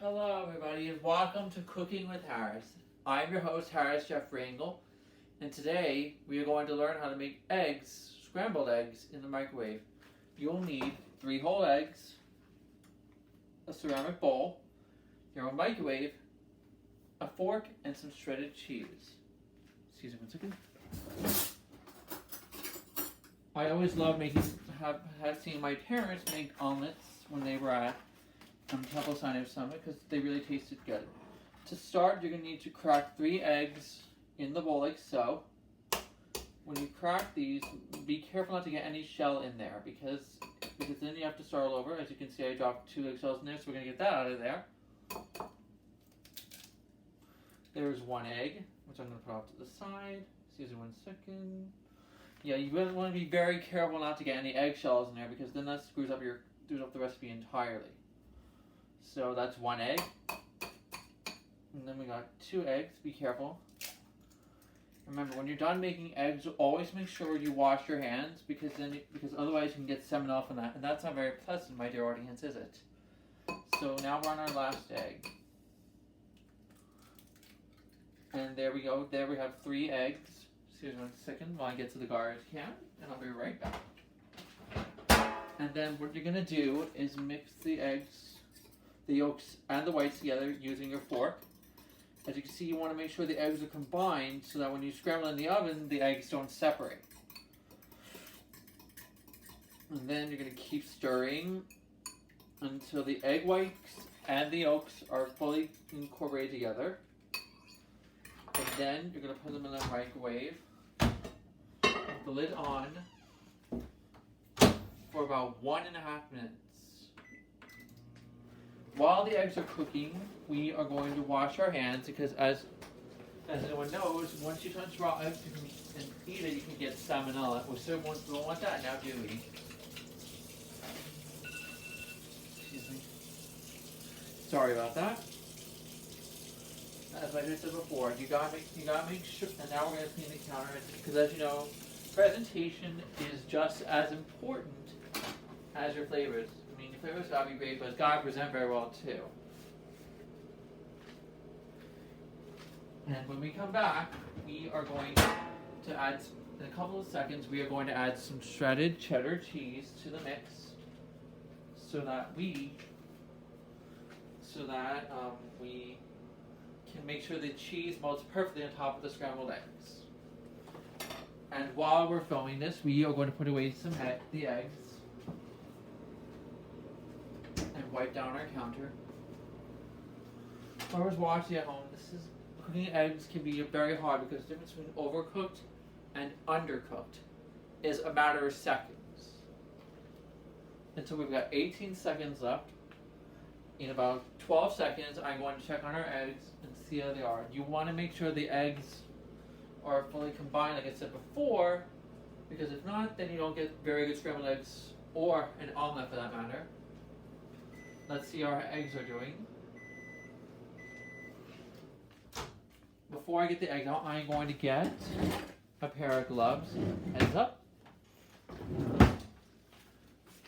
Hello everybody and welcome to Cooking with Harris. I'm your host Harris Jeff Rangel, and today we are going to learn how to make eggs, scrambled eggs, in the microwave. You'll need 3 whole eggs, a ceramic bowl, your own microwave, a fork, and some shredded cheese. Excuse me 1 second. I always love have seen my parents make omelets when they were at Temple Sinai Summit because they really tasted good. To start, you're going to need to crack 3 eggs in the bowl like so. When you crack these, be careful not to get any shell in there because then you have to start all over. As you can see, I dropped 2 eggshells in there, so we're going to get that out of there. There's 1 egg, which I'm going to put off to the side. Excuse me 1 second. Yeah, you really want to be very careful not to get any eggshells in there because then that screws up the recipe entirely. So that's 1 egg. And then we got 2 eggs. Be careful. Remember, when you're done making eggs, always make sure you wash your hands because otherwise you can get salmonella from that, and that's not very pleasant, my dear audience, is it? So now we're on our last egg. And there we go. There we have 3 eggs. Excuse me 1 second while I get to the garbage can, and I'll be right back. And then what you're gonna do is mix the eggs, the yolks and the whites together using your fork. As you can see, you want to make sure the eggs are combined so that when you scramble in the oven, the eggs don't separate. And then you're going to keep stirring until the egg whites and the yolks are fully incorporated together. And then you're going to put them in the microwave with the lid on for about 1.5 minutes. While the eggs are cooking, we are going to wash our hands because as anyone knows, once you touch raw eggs and eat it, you can get salmonella. We certainly don't want that now, do we? Excuse me. Sorry about that. As I just said before, you gotta make sure. And now we're gonna clean the counter because, as you know, presentation is just as important as your flavors. I mean, your flavors gotta be great, but it's gotta present very well too. And when we come back, we are going to add, in a couple of seconds, we are going to add some shredded cheddar cheese to the mix so that we can make sure the cheese melts perfectly on top of the scrambled eggs. And while we're filming this, we are going to put away the eggs and wipe down our counter. Whoever's watching at home, cooking eggs can be very hard because the difference between overcooked and undercooked is a matter of seconds. And so we've got 18 seconds left. In about 12 seconds, I'm going to check on our eggs and see how they are. You want to make sure the eggs are fully combined, like I said before, because if not, then you don't get very good scrambled eggs or an omelet for that matter. Let's see how our eggs are doing. Before I get the eggs out, I'm going to get a pair of gloves. Heads up.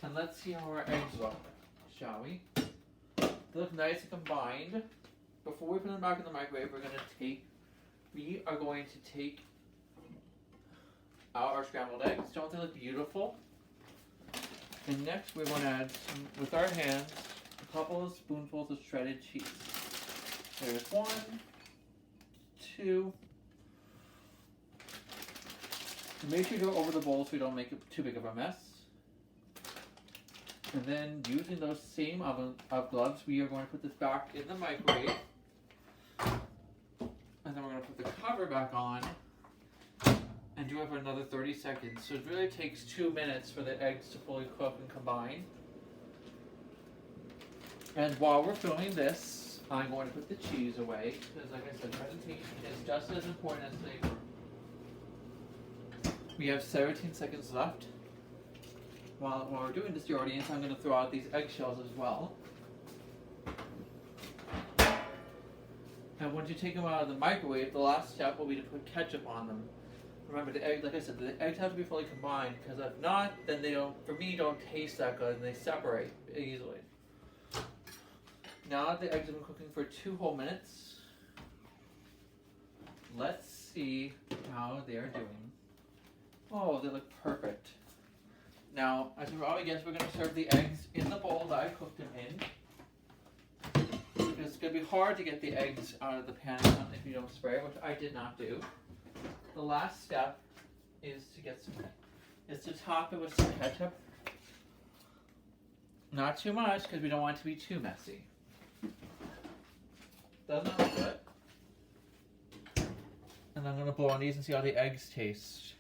And let's see how our eggs look, shall we? They look nice and combined. Before we put them back in the microwave, we are going to take out our scrambled eggs. Don't they look beautiful? And next we're going to add, with our hands, a couple of spoonfuls of shredded cheese. There's 1, 2. Make sure you go over the bowl so we don't make it too big of a mess. And then, using those same gloves, we are going to put this back in the microwave. And then we're going to put the cover back on and do it for another 30 seconds. So it really takes 2 minutes for the eggs to fully cook and combine. And while we're filming this, I'm going to put the cheese away because, like I said, presentation is just as important as flavor. We have 17 seconds left. While we're doing this, dear audience, I'm going to throw out these eggshells as well. And once you take them out of the microwave, the last step will be to put ketchup on them. Remember, the egg, like I said, the eggs have to be fully combined because if not, then they don't taste that good and they separate easily. Now that the eggs have been cooking for 2 whole minutes, let's see how they're doing. Oh, they look perfect. Now, as we're always we're going to serve the eggs in the bowl that I cooked them in. Because it's going to be hard to get the eggs out of the pan if you don't spray, which I did not do. The last step is to top it with some ketchup. Not too much, because we don't want it to be too messy. Doesn't look good. And I'm going to blow on these and see how the eggs taste.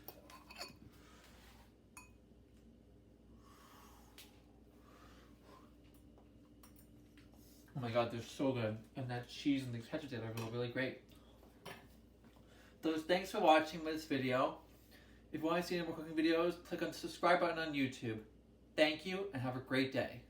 Oh my god, they're so good. And that cheese and the ketchup together are really great. So thanks for watching this video. If you want to see any more cooking videos, click on the subscribe button on YouTube. Thank you and have a great day.